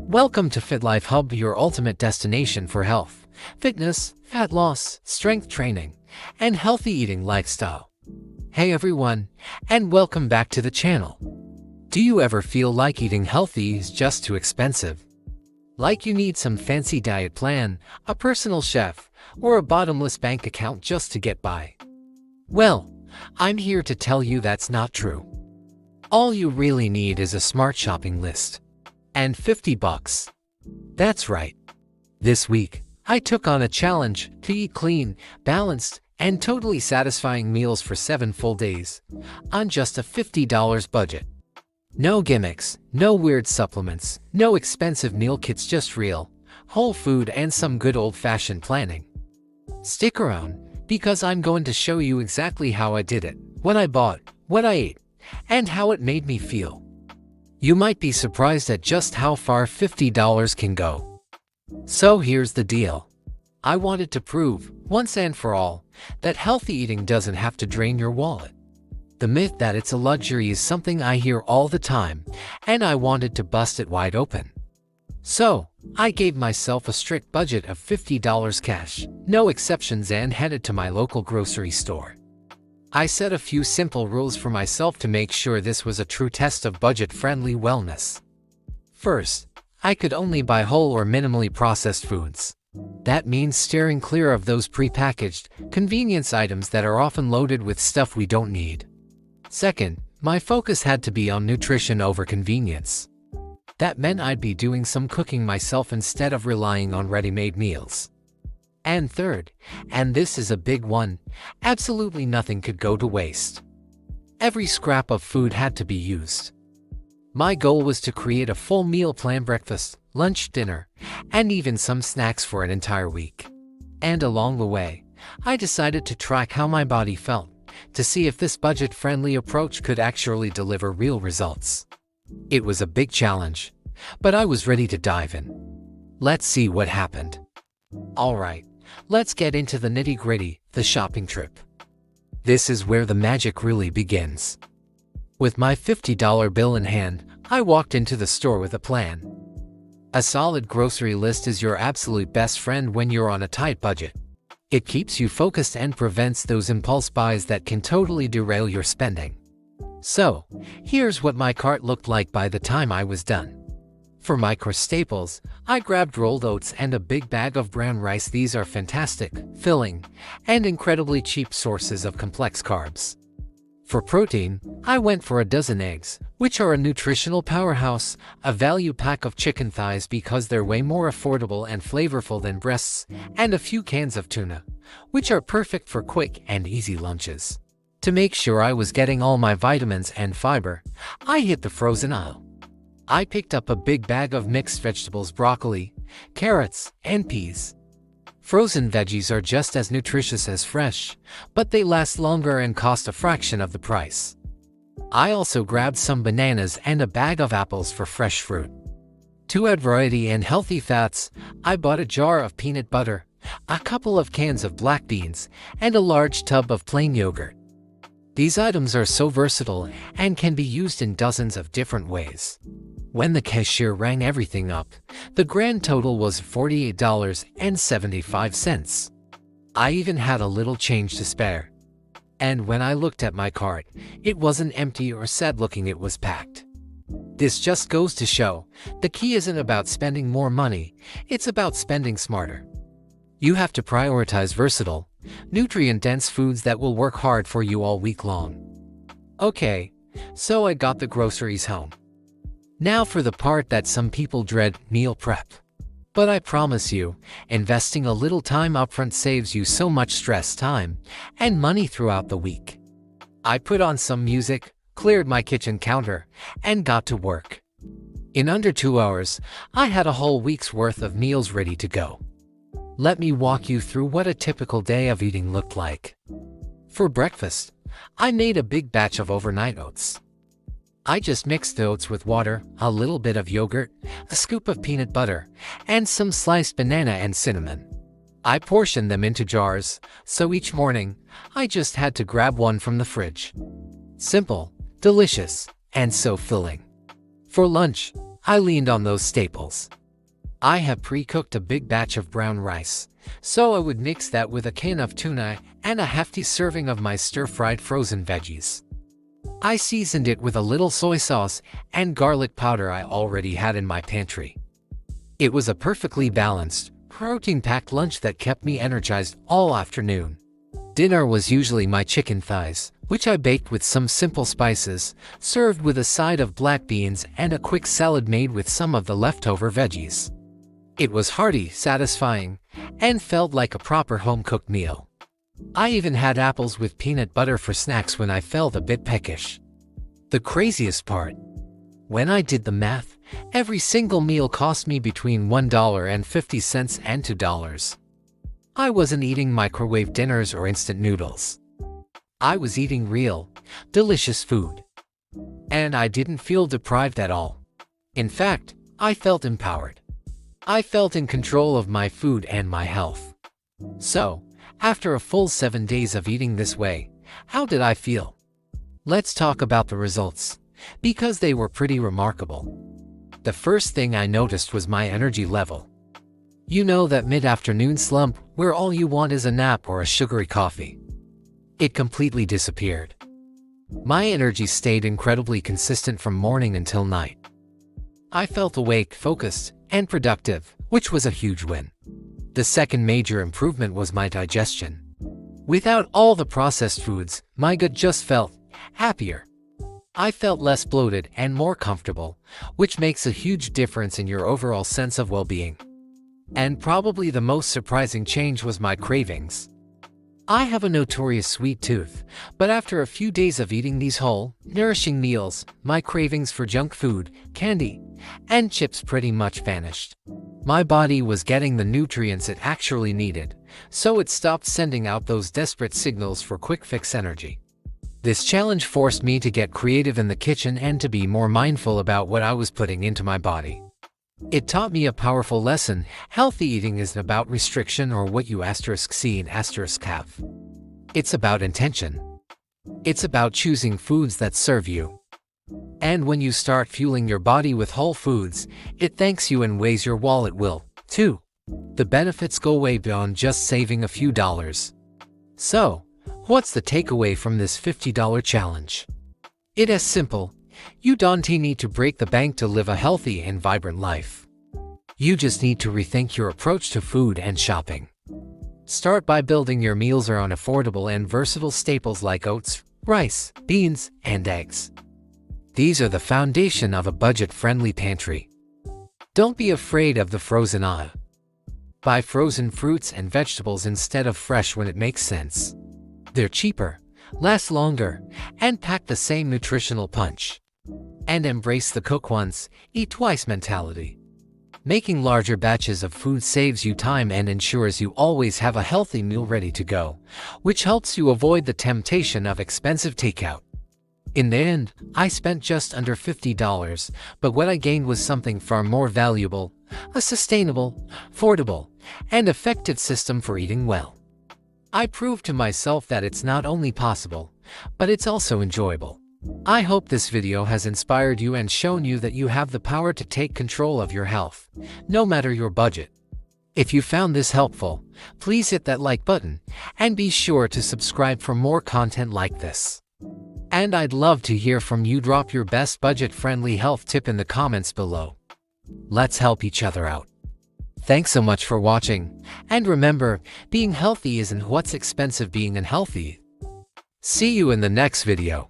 Welcome to Fit Life Hub, your ultimate destination for health, fitness, fat loss, strength training, and healthy eating lifestyle. Hey everyone, and welcome back to the channel. Do you ever feel like eating healthy is just too expensive? Like you need some fancy diet plan, a personal chef, or a bottomless bank account just to get by? Well, I'm here to tell you that's not true. All you really need is a smart shopping list. And $50. That's right. This week, I took on a challenge to eat clean, balanced, and totally satisfying meals for 7 full days on just a $50 budget. No gimmicks, no weird supplements, no expensive meal kits, just real, whole food and some good old-fashioned planning. Stick around, because I'm going to show you exactly how I did it, what I bought, what I ate, and how it made me feel. You might be surprised at just how far $50 can go. So here's the deal. I wanted to prove, once and for all, that healthy eating doesn't have to drain your wallet. The myth that it's a luxury is something I hear all the time, and I wanted to bust it wide open. So, I gave myself a strict budget of $50 cash, no exceptions, and headed to my local grocery store. I set a few simple rules for myself to make sure this was a true test of budget-friendly wellness. First, I could only buy whole or minimally processed foods. That means steering clear of those prepackaged, convenience items that are often loaded with stuff we don't need. Second, my focus had to be on nutrition over convenience. That meant I'd be doing some cooking myself instead of relying on ready-made meals. And third, and this is a big one, absolutely nothing could go to waste. Every scrap of food had to be used. My goal was to create a full meal plan: breakfast, lunch, dinner, and even some snacks for an entire week. And along the way, I decided to track how my body felt, to see if this budget-friendly approach could actually deliver real results. It was a big challenge, but I was ready to dive in. Let's see what happened. Alright, let's get into the nitty-gritty, the shopping trip. This is where the magic really begins. With my $50 bill in hand, I walked into the store with a plan. A solid grocery list is your absolute best friend when you're on a tight budget. It keeps you focused and prevents those impulse buys that can totally derail your spending. So, here's what my cart looked like by the time I was done. For my core staples, I grabbed rolled oats and a big bag of brown rice. These are fantastic, filling, and incredibly cheap sources of complex carbs. For protein, I went for a dozen eggs, which are a nutritional powerhouse, a value pack of chicken thighs because they're way more affordable and flavorful than breasts, and a few cans of tuna, which are perfect for quick and easy lunches. To make sure I was getting all my vitamins and fiber, I hit the frozen aisle. I picked up a big bag of mixed vegetables: broccoli, carrots, and peas. Frozen veggies are just as nutritious as fresh, but they last longer and cost a fraction of the price. I also grabbed some bananas and a bag of apples for fresh fruit. To add variety and healthy fats, I bought a jar of peanut butter, a couple of cans of black beans, and a large tub of plain yogurt. These items are so versatile and can be used in dozens of different ways. When the cashier rang everything up, the grand total was $48.75. I even had a little change to spare. And when I looked at my cart, it wasn't empty or sad looking, it was packed. This just goes to show, the key isn't about spending more money, it's about spending smarter. You have to prioritize versatile, nutrient-dense foods that will work hard for you all week long. Okay, so I got the groceries home. Now for the part that some people dread, meal prep. But I promise you, investing a little time upfront saves you so much stress, time, and money throughout the week. I put on some music, cleared my kitchen counter, and got to work. In under 2 hours, I had a whole week's worth of meals ready to go. Let me walk you through what a typical day of eating looked like. For breakfast, I made a big batch of overnight oats. I just mixed the oats with water, a little bit of yogurt, a scoop of peanut butter, and some sliced banana and cinnamon. I portioned them into jars, so each morning, I just had to grab one from the fridge. Simple, delicious, and so filling. For lunch, I leaned on those staples. I have pre-cooked a big batch of brown rice, so I would mix that with a can of tuna and a hefty serving of my stir-fried frozen veggies. I seasoned it with a little soy sauce and garlic powder I already had in my pantry. It was a perfectly balanced, protein-packed lunch that kept me energized all afternoon. Dinner was usually my chicken thighs, which I baked with some simple spices, served with a side of black beans and a quick salad made with some of the leftover veggies. It was hearty, satisfying, and felt like a proper home-cooked meal. I even had apples with peanut butter for snacks when I felt a bit peckish. The craziest part: when I did the math, every single meal cost me between $1.50 and $2. I wasn't eating microwave dinners or instant noodles. I was eating real, delicious food. And I didn't feel deprived at all. In fact, I felt empowered. I felt in control of my food and my health. So, after a full 7 days of eating this way, how did I feel? Let's talk about the results, because they were pretty remarkable. The first thing I noticed was my energy level. You know that mid-afternoon slump where all you want is a nap or a sugary coffee? It completely disappeared. My energy stayed incredibly consistent from morning until night. I felt awake, focused, and productive, which was a huge win. The second major improvement was my digestion. Without all the processed foods, my gut just felt happier. I felt less bloated and more comfortable, which makes a huge difference in your overall sense of well-being. And probably the most surprising change was my cravings. I have a notorious sweet tooth, but after a few days of eating these whole, nourishing meals, my cravings for junk food, candy, and chips pretty much vanished. My body was getting the nutrients it actually needed, so it stopped sending out those desperate signals for quick-fix energy. This challenge forced me to get creative in the kitchen and to be more mindful about what I was putting into my body. It taught me a powerful lesson: healthy eating isn't about restriction or what you *C and *have. It's about intention. It's about choosing foods that serve you. And when you start fueling your body with whole foods, it thanks you in ways your wallet will, too. The benefits go way beyond just saving a few dollars. So, what's the takeaway from this $50 challenge? It is simple. You don't need to break the bank to live a healthy and vibrant life. You just need to rethink your approach to food and shopping. Start by building your meals around affordable and versatile staples like oats, rice, beans, and eggs. These are the foundation of a budget-friendly pantry. Don't be afraid of the frozen aisle. Buy frozen fruits and vegetables instead of fresh when it makes sense. They're cheaper, last longer, and pack the same nutritional punch. And embrace the cook once, eat twice mentality. Making larger batches of food saves you time and ensures you always have a healthy meal ready to go, which helps you avoid the temptation of expensive takeout. In the end, I spent just under $50, but what I gained was something far more valuable: a sustainable, affordable, and effective system for eating well. I proved to myself that it's not only possible, but it's also enjoyable. I hope this video has inspired you and shown you that you have the power to take control of your health, no matter your budget. If you found this helpful, please hit that like button, and be sure to subscribe for more content like this. And I'd love to hear from you. Drop your best budget-friendly health tip in the comments below. Let's help each other out. Thanks so much for watching, and remember, being healthy isn't what's expensive, being unhealthy. See you in the next video.